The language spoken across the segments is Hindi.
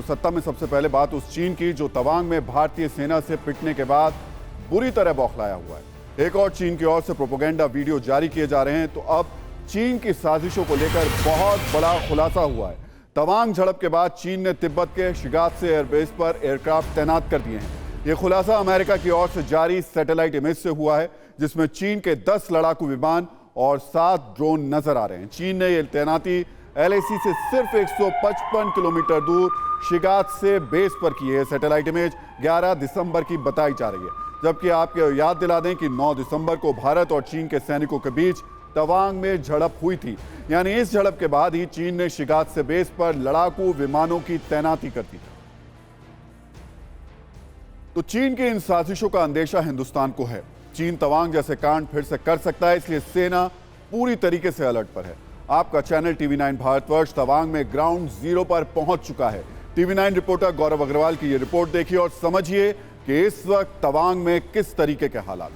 सत्ता में सबसे पहले बात उस चीन की जो तवांग में भारतीय सेना से पिटने के बाद बुरी तरह बौखलाया हुआ है। एक और चीन की ओर से प्रोपेगेंडा वीडियो जारी किए जा रहे हैं। तो अब चीन की साजिशों को लेकर बहुत बड़ा खुलासा हुआ है। तवांग झड़प के बाद चीन ने तिब्बत के शिगात्से एयरबेस पर एयरक्राफ्ट तैनात कर दिए हैं। यह खुलासा अमेरिका की ओर से जारी सैटेलाइट इमेज से हुआ है, जिसमें चीन के 10 लड़ाकू विमान और 7 ड्रोन नजर आ रहे हैं। चीन ने यह तैनाती LAC से सिर्फ 155 किलोमीटर दूर शिगात्से बेस पर की है। सैटेलाइट इमेज 11 दिसंबर की बताई जा रही है, जबकि आपको याद दिला दें कि 9 दिसंबर को भारत और चीन के सैनिकों के बीच तवांग में झड़प हुई थी। यानी इस झड़प के बाद ही चीन ने शिगात्से बेस पर लड़ाकू विमानों की तैनाती कर दी। तो चीन की इन साजिशों का अंदेशा हिंदुस्तान को है। चीन तवांग जैसे कांड फिर से कर सकता है, इसलिए सेना पूरी तरीके से अलर्ट पर है। आपका चैनल TV9 भारतवर्ष तवांग में ग्राउंड जीरो पर पहुंच चुका है। TV9 रिपोर्टर गौरव अग्रवाल की यह रिपोर्ट देखिए और समझिए कि इस वक्त तवांग में किस तरीके के हालात।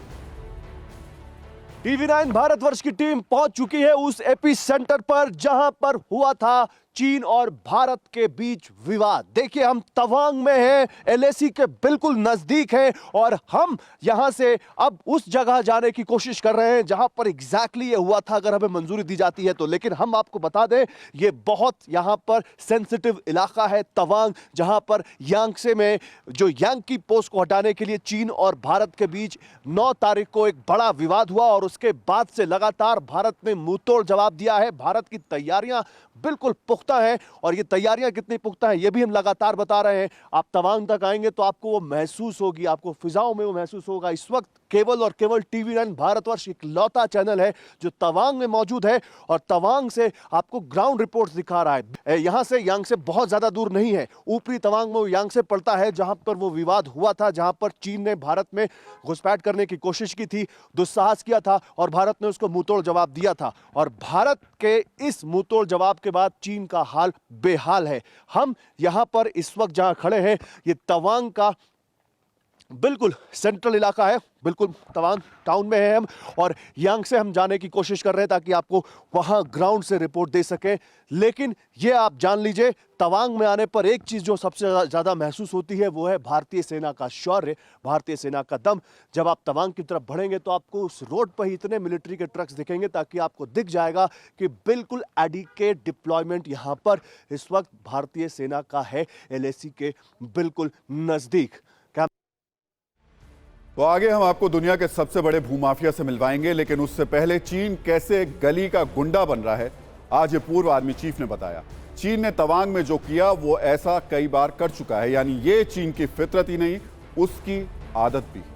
TV9 भारतवर्ष की टीम पहुंच चुकी है उस एपी सेंटर पर जहां पर हुआ था चीन और भारत के बीच विवाद। देखिए, हम तवांग में हैं, LAC के बिल्कुल नजदीक हैं और हम यहां से अब उस जगह जाने की कोशिश कर रहे हैं जहां पर एग्जैक्टली ये हुआ था, अगर हमें मंजूरी दी जाती है तो। लेकिन हम आपको बता दें, ये बहुत यहां पर सेंसिटिव इलाका है तवांग, जहां पर यांगसे में जो यांग पोस्ट को हटाने के लिए चीन और भारत के बीच 9 तारीख को एक बड़ा विवाद हुआ और उसके बाद से लगातार भारत ने मुंहतोड़ जवाब दिया है। भारत की तैयारियां बिल्कुल पुख्ता है और ये तैयारियां कितनी पुख्ता है ये भी हम लगातार बता रहे हैं। आप तवांग तक आएंगे तो आपको वो महसूस होगी, आपको फिजाओं में वो महसूस होगा। इस वक्त केवल और केवल TV9 भारतवर्ष इकलौता चैनल है जो तवांग में मौजूद है और तवांग से आपको ग्राउंड रिपोर्ट्स दिखा रहा है। यहां से यांग से बहुत ज्यादा दूर नहीं है, ऊपरी तवांग में वो यांग से पड़ता है जहां पर वो विवाद हुआ था, जहां पर चीन ने भारत में घुसपैठ करने की कोशिश की थी, दुस्साहस किया था और भारत ने उसको मुंहतोड़ जवाब दिया था। और भारत के इस मुंहतोड़ जवाब के बाद चीन का हाल बेहाल है। हम यहां पर इस वक्त जहां खड़े हैं, ये तवांग का बिल्कुल सेंट्रल इलाका है, बिल्कुल तवांग टाउन में है हम, और यांग से हम जाने की कोशिश कर रहे हैं ताकि आपको वहां ग्राउंड से रिपोर्ट दे सके। लेकिन ये आप जान लीजिए, तवांग में आने पर एक चीज जो सबसे ज्यादा महसूस होती है वो है भारतीय सेना का शौर्य, भारतीय सेना का दम। जब आप तवांग की तरफ बढ़ेंगे तो आपको उस रोड पर ही इतने मिलिट्री के ट्रक्स दिखेंगे ताकि आपको दिख जाएगा कि बिल्कुल एडिकेट डिप्लॉयमेंट यहां पर इस वक्त भारतीय सेना का है, LAC के बिल्कुल नजदीक। तो आगे हम आपको दुनिया के सबसे बड़े भूमाफिया से मिलवाएंगे, लेकिन उससे पहले चीन कैसे गली का गुंडा बन रहा है, आज ये पूर्व आर्मी चीफ ने बताया। चीन ने तवांग में जो किया वो ऐसा कई बार कर चुका है, यानी ये चीन की फितरत ही नहीं, उसकी आदत भी है।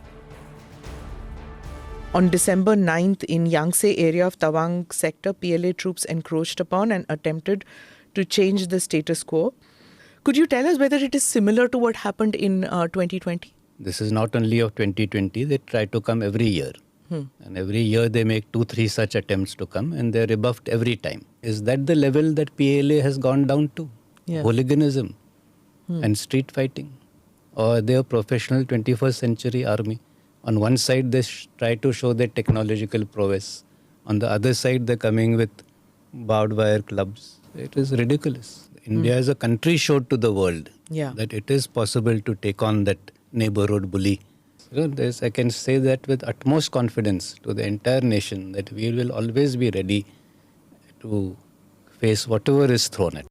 On December 9th, in Yangtze area of Tawang sector, PLA troops encroached upon and attempted to change the status quo. Could you tell us whether it is similar to what happened in 2020? This is not only of 2020, they try to come every year. And every year they make 2-3 such attempts to come and they're rebuffed every time. Is that the level that PLA has gone down to? Yeah. Hooliganism and street fighting? Or they are professional 21st century army? On one side they try to show their technological prowess. On the other side they're coming with barbed wire clubs. It is ridiculous. India as a country showed to the world that it is possible to take on that neighborhood bully. I can say that with utmost confidence to the entire nation that we will always be ready to face whatever is thrown at.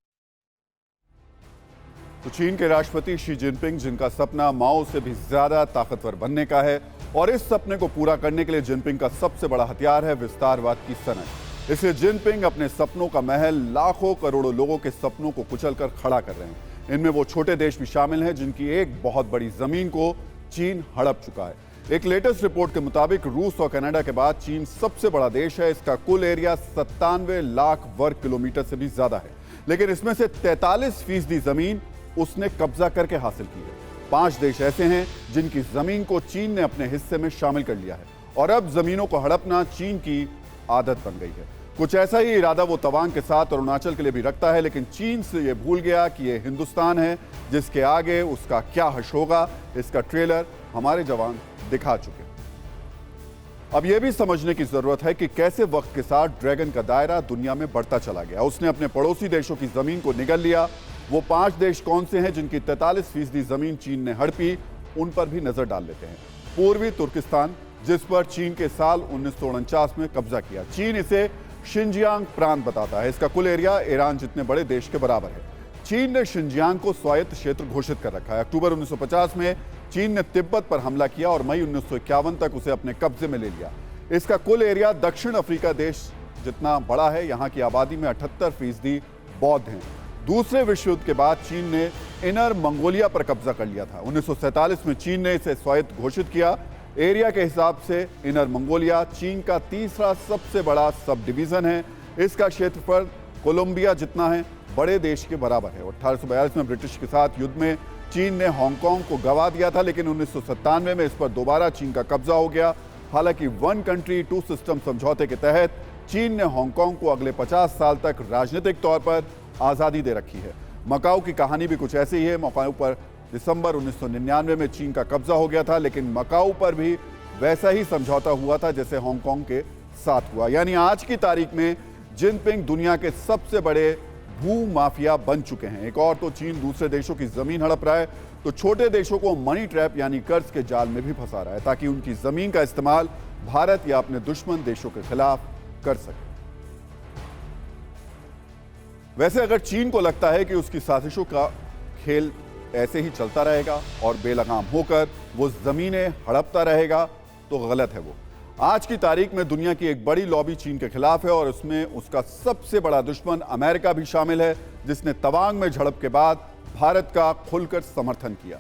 तो चीन के राष्ट्रपति शी जिनपिंग, जिनका सपना माओ से भी ज्यादा ताकतवर बनने का है, और इस सपने को पूरा करने के लिए जिनपिंग का सबसे बड़ा हथियार है विस्तारवाद की सनक। इसलिए जिनपिंग अपने सपनों का महल लाखों करोड़ों लोगों के सपनों को कुचलकर खड़ा कर रहे हैं। इनमें वो छोटे देश भी शामिल हैं जिनकी एक बहुत बड़ी जमीन को चीन हड़प चुका है। एक लेटेस्ट रिपोर्ट के मुताबिक रूस और कनाडा के बाद चीन सबसे बड़ा देश है। इसका कुल एरिया 97 लाख वर्ग किलोमीटर से भी ज्यादा है, लेकिन इसमें से 43% जमीन उसने कब्जा करके हासिल की है। 5 देश ऐसे हैं जिनकी जमीन को चीन ने अपने हिस्से में शामिल कर लिया है और अब जमीनों को हड़पना चीन की आदत बन गई है। कुछ ऐसा ही इरादा वो तवांग के साथ अरुणाचल के लिए भी रखता है, लेकिन चीन से ये भूल गया कि ये हिंदुस्तान है जिसके आगे उसका क्या हश होगा। इसका ट्रेलर हमारे जवान दिखा चुके। अब यह भी समझने की जरूरत है कि कैसे वक्त के साथ ड्रैगन का दायरा दुनिया में बढ़ता चला गया। उसने अपने पड़ोसी देशों की जमीन को निगल लिया वो 5 देश कौन से हैं जिनकी 43% जमीन चीन ने हड़पी, उन पर भी नजर डाल लेते हैं। पूर्वी तुर्किस्तान, जिस पर चीन के साल 1949 में कब्जा किया। चीन इसे शिनजियांग प्रांत बताता है। इसका कुल एरिया ईरान जितने बड़े देश के बराबर है। चीन ने शिनजियांग को स्वायत्त क्षेत्र घोषित कर रखा है। अक्टूबर 1950 में चीन ने तिब्बत पर हमला किया और मई 1951 तक उसे अपने कब्जे में ले लिया। इसका कुल एरिया दक्षिण अफ्रीका देश जितना बड़ा है। यहाँ की आबादी में 78% बौद्ध हैं। दूसरे विश्व युद्ध के बाद चीन ने इनर मंगोलिया पर कब्जा कर लिया था। 1947 में चीन ने इसे स्वायत्त घोषित किया। एरिया के हिसाब से इनर मंगोलिया चीन का तीसरा सबसे बड़ा सब डिवीजन है। इसका क्षेत्रफल कोलंबिया जितना है, बड़े देश के बराबर है। 1842 में ब्रिटिश के साथ युद्ध में चीन ने हांगकांग को गंवा दिया था, लेकिन 1997 में इस पर दोबारा चीन का कब्जा हो गया। हालांकि वन कंट्री टू सिस्टम समझौते के तहत चीन ने हांगकांग को अगले 50 साल तक राजनीतिक तौर पर आज़ादी दे रखी है। मकाऊ की कहानी भी कुछ ऐसी ही है। मकाऊ पर दिसंबर 1999 में चीन का कब्जा हो गया था, लेकिन मकाऊ पर भी वैसा ही समझौता हुआ था जैसे हांगकांग के साथ हुआ। यानी आज की तारीख में जिनपिंग दुनिया के सबसे बड़े भू माफिया बन चुके हैं। एक और तो चीन दूसरे देशों की जमीन हड़प रहा है, तो छोटे देशों को मनी ट्रैप यानी कर्ज के जाल में भी फंसा रहा है, ताकि उनकी जमीन का इस्तेमाल भारत या अपने दुश्मन देशों के खिलाफ कर सके। वैसे अगर चीन को लगता है कि उसकी साजिशों का खेल ऐसे ही चलता रहेगा और बेलगाम होकर वो जमीनें हड़पता रहेगा, तो गलत है वो। आज की तारीख में दुनिया की एक बड़ी लॉबी चीन के खिलाफ है और उसमें उसका सबसे बड़ा दुश्मन अमेरिका भी शामिल है, जिसने तवांग में झड़प के बाद भारत का खुलकर समर्थन किया।